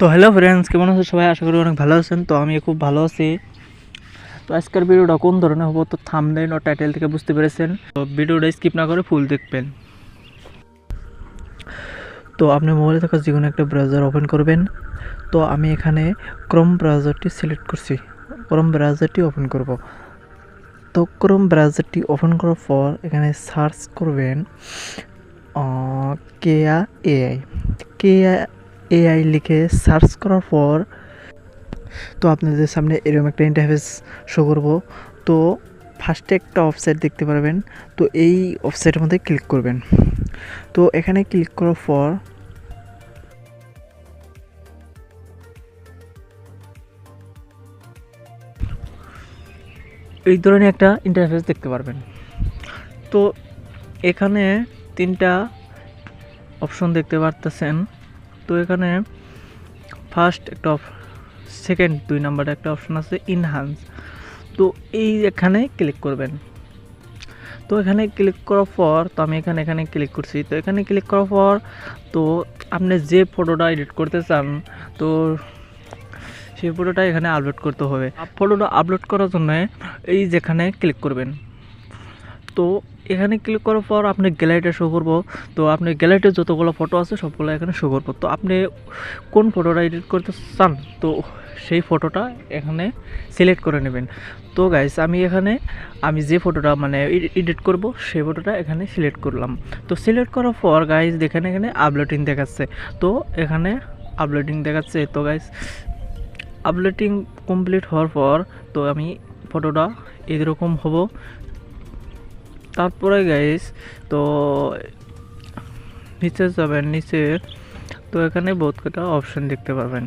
তো hello friends, কেমন আছো সবাই? আশা করি অনেক ভালো আছেন। তো আমি খুব ভালো আছি। তো আজকের ভিডিওটা কোন ধরনের হবো তো থাম্বনেল ও টাইটেল থেকে বুঝতে পেরেছেন। তো ভিডিওটা স্কিপ না করে ফুল দেখবেন। তো আপনি মোবাইলে থাকা যে কোনো একটা ব্রাউজার ওপেন করবেন। তো আমি এখানে ক্রোম ব্রাউজারটি সিলেক্ট করছি, ক্রোম ব্রাউজারটি ওপেন করব। তো ক্রোম ব্রাউজারটি ওপেন করার পর এখানে সার্চ করবেন কেয়া এআই। কেয়া এআই লিখে সার্চ করার পর তো আপনাদের সামনে এরকম একটা ইন্টারফেস শো করব। তো ফার্স্টে একটা ওয়েবসাইট দেখতে পারবেন। তো এই ওয়েবসাইটের মধ্যে ক্লিক করবেন। তো এখানে ক্লিক করার পর এই ধরনের একটা ইন্টারফেস দেখতে পারবেন। তো এখানে তিনটা অপশন দেখতে পারতেছেন। তো এখানে ফার্স্ট একটা সেকেন্ড 2 নাম্বারে একটা অপশন আছে ইনহান্স। তো এই এখানে ক্লিক করবেন। তো এখানে ক্লিক করার পর তো আমি এখানে ক্লিক করছি। তো এখানে ক্লিক করার পর তো আপনি যে ফটোটা এডিট করতে চান তো সেই ফটোটা এখানে আপলোড করতে হবে। ফটোটা আপলোড করার জন্য এই যেখানে ক্লিক করবেন। তো এখানে ক্লিক করার পর আপনি গ্যালারিটা শো করবো। তো আপনি গ্যালারিতে যতগুলো ফটো আছে সবগুলো এখানে শো করবো। তো আপনি কোন ফটোটা এডিট করতে চান তো সেই ফটোটা এখানে সিলেক্ট করে নেবেন। তো গাইস আমি যে ফটোটা মানে এডিট করব সেই ফটোটা এখানে সিলেক্ট করলাম। তো সিলেক্ট করার পর গাইস দেখেন এখানে আপলোডিং দেখাচ্ছে। তো এখানে আপলোডিং দেখাচ্ছে। তো গাইস আপলোডিং কমপ্লিট হওয়ার পর তো আমি ফটোটা এরকম হবো। তারপরে গাইস তো নিচে যাবেন, নিচে তো এখানে বহুত কটা অপশন দেখতে পাবেন।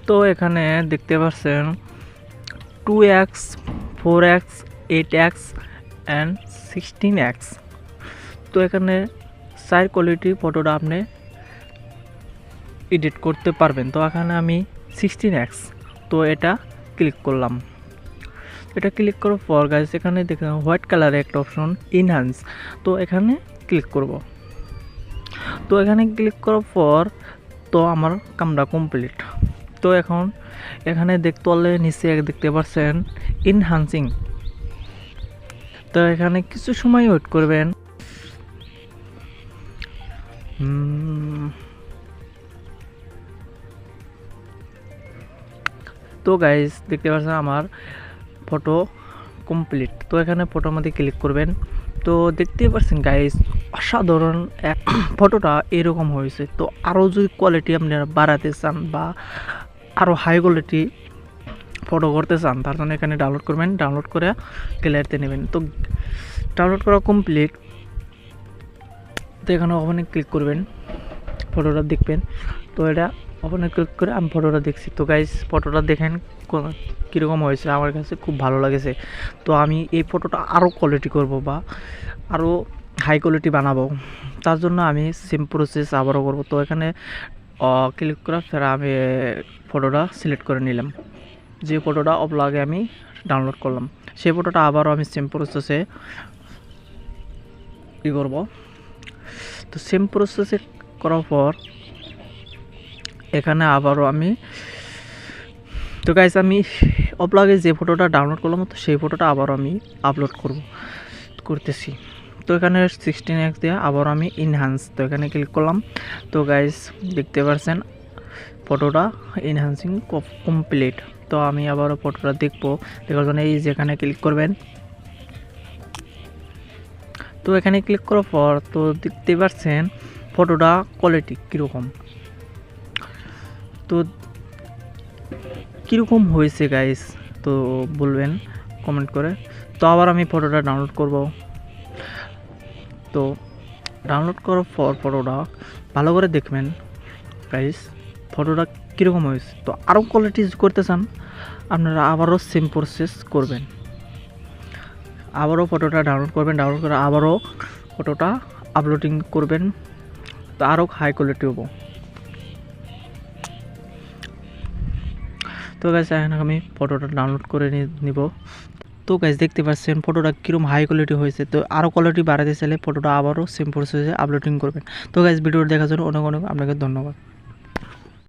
তো এখানে দেখতে পাচ্ছেন 2x, 4x, 8x and 16x। তো এখানে 4 কোয়ালিটি ফটোটা আপনি এডিট করতে পারবেন। তো এখানে আমি 16x তো এটা ক্লিক করলাম। এটা ক্লিক করার পর গাইস এখানে দেখেন হোয়াইট কালারে একটা অপশন ইনহ্যান্স। তো এখানে ক্লিক করব। তো এখানে ক্লিক করার পর তো আমার কামটা কমপ্লিট। তো এখন এখানে দেখতে পারলে নিচে দেখতে পাচ্ছেন ইনহ্যান্সিং। তো এখানে কিছু সময় ওয়েট করবেন। তো গাইস দেখতে পাচ্ছেন আমার ফটো কমপ্লিট। তো এখানে ফটোর মধ্যে ক্লিক করবেন। তো দেখতেই পাচ্ছেন গাইস অসাধারণ এক ফটোটা এরকম হয়েছে। তো আরও যদি কোয়ালিটি আপনারা বাড়াতে চান বা আরও হাই কোয়ালিটি ফটো করতে চান তার জন্য এখানে ডাউনলোড করবেন, ডাউনলোড করে গ্যালারিতে নেবেন। তো ডাউনলোড করা কমপ্লিট। তো এখানে ওখানে ক্লিক করবেন, ফটোটা দেখবেন। তো এটা ওখানে ক্লিক করে আমি ফটোটা দেখছি। তো গাইস ফটোটা দেখেন কীরকম হয়েছে, আমার কাছে খুব ভালো লাগেছে। তো আমি এই ফটোটা আরও কোয়ালিটি করব বা আরও হাই কোয়ালিটি বানাবো। তার জন্য আমি সেম প্রসেস আবারও করব। তো এখানে ক্লিক করে ফের আমি ফটোটা সিলেক্ট করে নিলাম, যে ফটোটা আগে আমি ডাউনলোড করলাম সেই ফটোটা আবারও আমি সেম প্রসেসে ই করব। তো সেম প্রসেসে করার পর এখানে আবারও আমি তো গাইস আমি অপলাগে যে ফটোটা ডাউনলোড করলাম তো সেই ফটোটা আবারও আমি আপলোড করতেছি। তো এখানে 16x দিয়ে আবার আমি ইনহ্যান্স, তো এখানে ক্লিক করলাম। তো গাইস দেখতে পাচ্ছেন ফটোটা ইনহ্যান্সিং কমপ্লিট। তো আমি আবারও ফটোটা দেখবো, দেখার জন্য এই যেখানে ক্লিক করবেন। তো এখানে ক্লিক করার পর তো দেখতে পাচ্ছেন ফটোটা কোয়ালিটি কীরকম, তো কীরকম হয়েছে গাইস তো বলবেন কমেন্ট করে। তো আবার আমি ফটোটা ডাউনলোড করব। তো ডাউনলোড করার পর ফটোটা ভালো করে দেখবেন গাইস ফটোটা কীরকম হয়েছে। তো আরও কোয়ালিটি করতে চান আপনারা আবারও সেম প্রসেস করবেন, আবারও ফটোটা ডাউনলোড করবেন, ডাউনলোড করে আবারও ফটোটা আপলোডিং করবেন। তো আরও হাই কোয়ালিটি হবো। তো গাইস এখন আমি ফটোটা ডাউনলোড করে নিব। তো গাইজ দেখতে পাচ্ছেন ফটোটা কীরকম হাই কোয়ালিটি হয়েছে। তো আরও কোয়ালিটি বাড়াতে চাইলে ফটোটা আবারও সেম প্রসেসে আপলোডিং করবেন। তো গাইজ ভিডিওটা দেখার জন্য অনেক অনেক আপনাকে ধন্যবাদ।